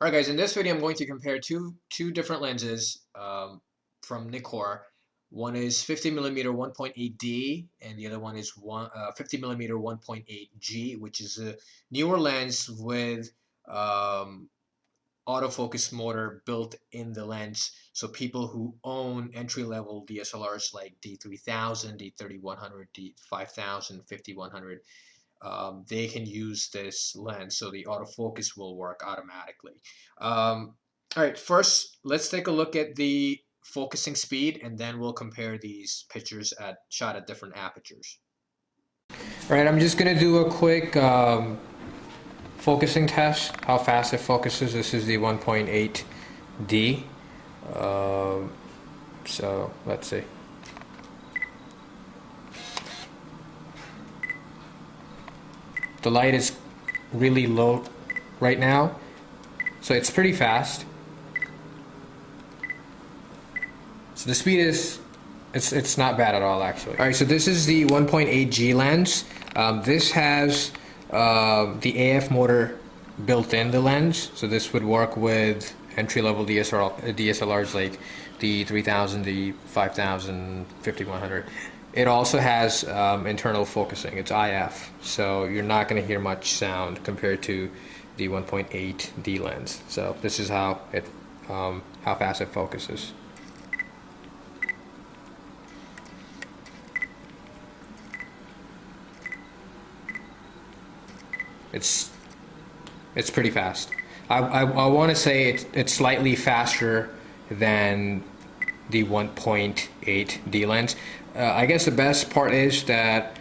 Alright guys, in this video I'm going to compare two different lenses from Nikkor. One is 50mm 1.8D and the other one is 50mm 1.8G, which is a newer lens with autofocus motor built in the lens. So people who own entry-level DSLRs like D3000, D3100, D5000, 5100, they can use this lens, so the autofocus will work automatically. All right, first let's take a look at the focusing speed, and then we'll compare these pictures shot at different apertures. All right, I'm just gonna do a quick focusing test, how fast it focuses. This is the 1.8D. So let's see. The light is really low right now, so it's pretty fast. So the speed is, it's not bad at all actually. Alright, so this is the 1.8G lens. This has the AF motor built in the lens, so this would work with entry-level DSLRs like the 3000, the 5000, 5100. It also has internal focusing. It's IF, so you're not going to hear much sound compared to the 1.8D lens. So this is how fast it focuses. It's pretty fast. I want to say it's slightly faster than the 1.8D lens. I guess the best part is that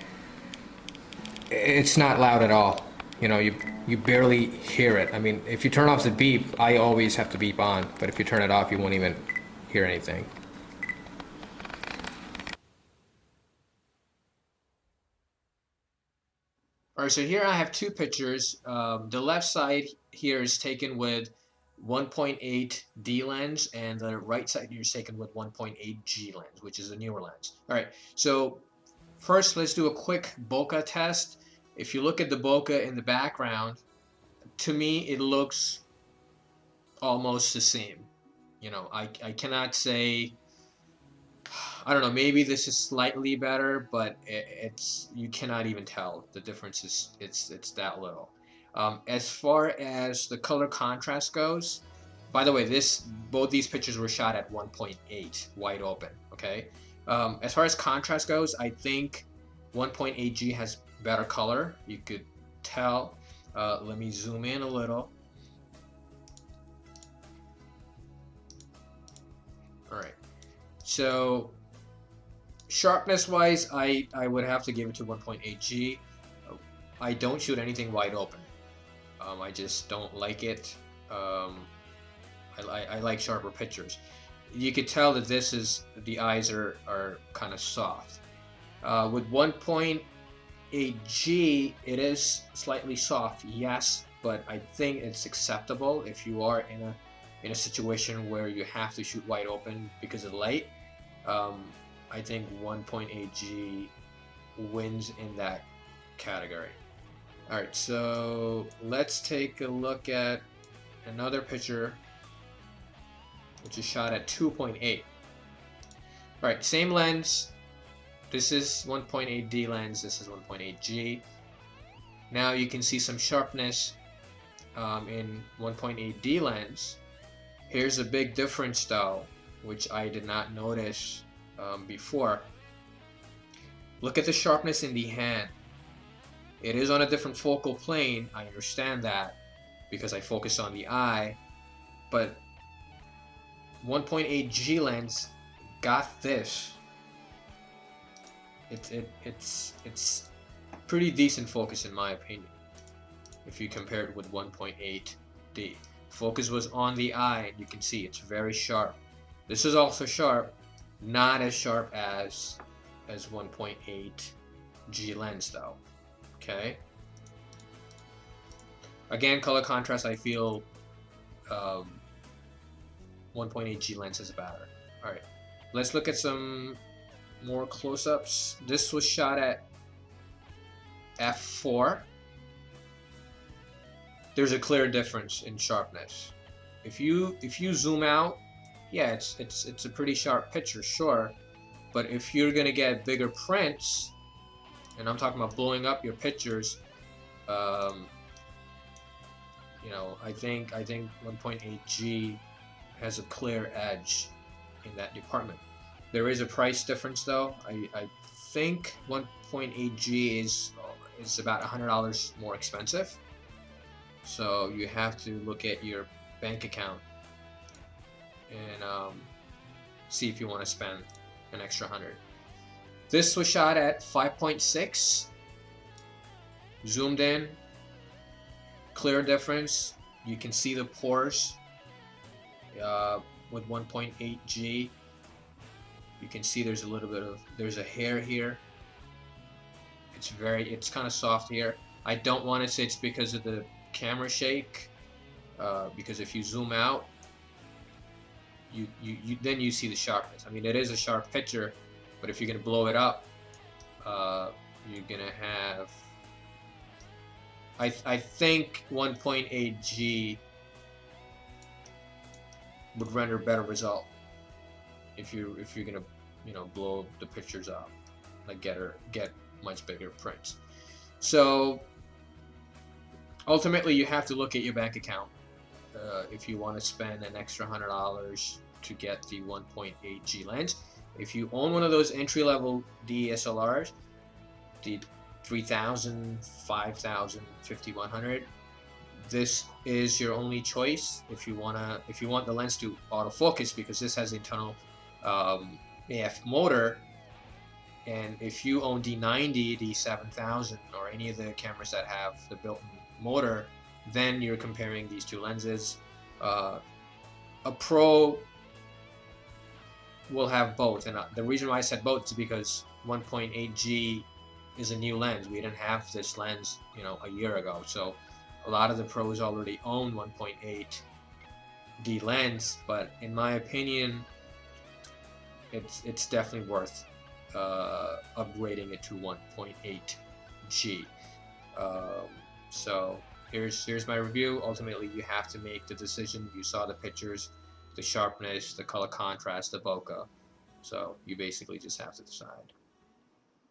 it's not loud at all. You know, you barely hear it. I mean, if you turn off the beep, I always have the beep on, but if you turn it off, you won't even hear anything. Alright, so here I have two pictures. The left side here is taken with 1.8D lens, and the right side here is taken with 1.8G lens, which is a newer lens. Alright, so first let's do a quick bokeh test. If you look at the bokeh in the background, to me it looks almost the same. You know, I cannot say, I don't know, maybe this is slightly better, but you cannot even tell the difference is it's that little. As far as the color contrast goes, by the way, both these pictures were shot at 1.8 wide open. Okay. As far as contrast goes, I think 1.8G has better color. You could tell. Let me zoom in a little. All right. So sharpness wise, I would have to give it to 1.8G. I don't shoot anything wide open. I just don't like it. I like sharper pictures. You could tell that the eyes are kind of soft. With 1.8G, it is slightly soft, yes, but I think it's acceptable if you are in a situation where you have to shoot wide open because of the light. I think 1.8G wins in that category. Alright, so let's take a look at another picture which is shot at 2.8. Alright, same lens. This is 1.8D lens, this is 1.8G. Now you can see some sharpness in 1.8D lens. Here's a big difference though, which I did not notice before. Look at the sharpness in the hand. It is on a different focal plane, I understand that, because I focus on the eye, but 1.8G lens got this. It's pretty decent focus in my opinion if you compare it with 1.8D. Focus was on the eye, and you can see it's very sharp. This is also sharp, not as sharp as 1.8G lens though. Okay. Again, color contrast, I feel 1.8G lens is better. Alright, let's look at some more close-ups. This was shot at f4. There's a clear difference in sharpness. If you zoom out, yeah, it's a pretty sharp picture, sure. But if you're gonna get bigger prints, and I'm talking about blowing up your pictures, um, you know, I think 1.8G has a clear edge in that department. There is a price difference though. I think 1.8G is about $100 more expensive. So you have to look at your bank account and see if you want to spend an extra 100. This was shot at 5.6, zoomed in, clear difference. You can see the pores with 1.8G. You can see there's a little bit of, there's a hair here. It's kind of soft here. I don't want to say it's because of the camera shake, because if you zoom out, then you see the sharpness. I mean, it is a sharp picture, but if you're gonna blow it up, you're gonna have. I think 1.8G would render a better result if you're gonna, you know, blow the pictures up, like get much bigger prints. So ultimately, you have to look at your bank account if you want to spend an extra $100 to get the 1.8G lens. If you own one of those entry-level DSLRs, the 3000, 5000, 5100, this is your only choice if you want the lens to autofocus, because this has internal AF motor. And if you own D90, D7000, or any of the cameras that have the built-in motor, then you're comparing these two lenses. A Pro will have both, and the reason why I said both is because 1.8G is a new lens. We didn't have this lens, you know, a year ago. So a lot of the Pros already own 1.8D lens, but in my opinion, it's definitely worth upgrading it to 1.8G. So here's my review. Ultimately, you have to make the decision. You saw the pictures, the sharpness, the color contrast, the bokeh. So you basically just have to decide.